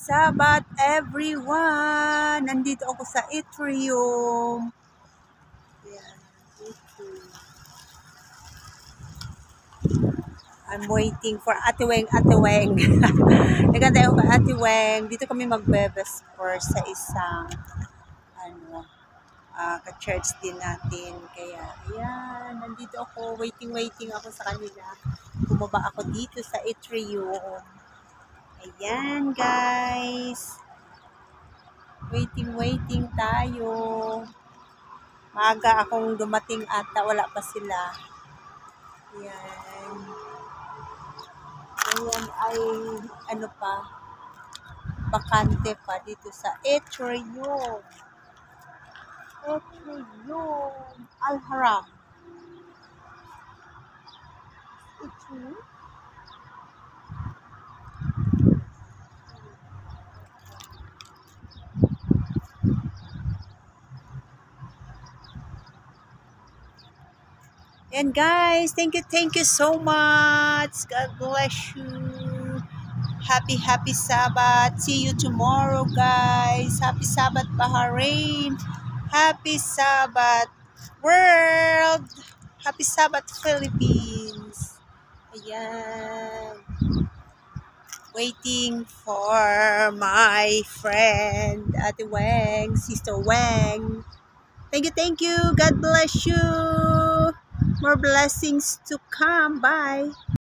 Sabbath, everyone! Nandito ako sa atrium. Ayan, atrium. I'm waiting for Ate Weng. Nagantay ako kay Ate Weng. Dito kami magbe-vesper sa isang ka-church din natin. Kaya, ayan, nandito ako. Waiting ako sa kanila. Bumaba ako dito sa atrium. Ayan, guys. Waiting tayo. Maaga akong dumating ata. Wala pa sila. Ayan. Ayan ay, bakante pa dito sa atrium. Al-Haram. Atrium. And guys, thank you so much. God bless you. Happy Sabbath. See you tomorrow, guys. Happy Sabbath, Bahrain. Happy Sabbath, world. Happy Sabbath, Philippines. Ayan. Waiting for my friend, Ate Weng, Sister Weng. Thank you. God bless you. More blessings to come. Bye.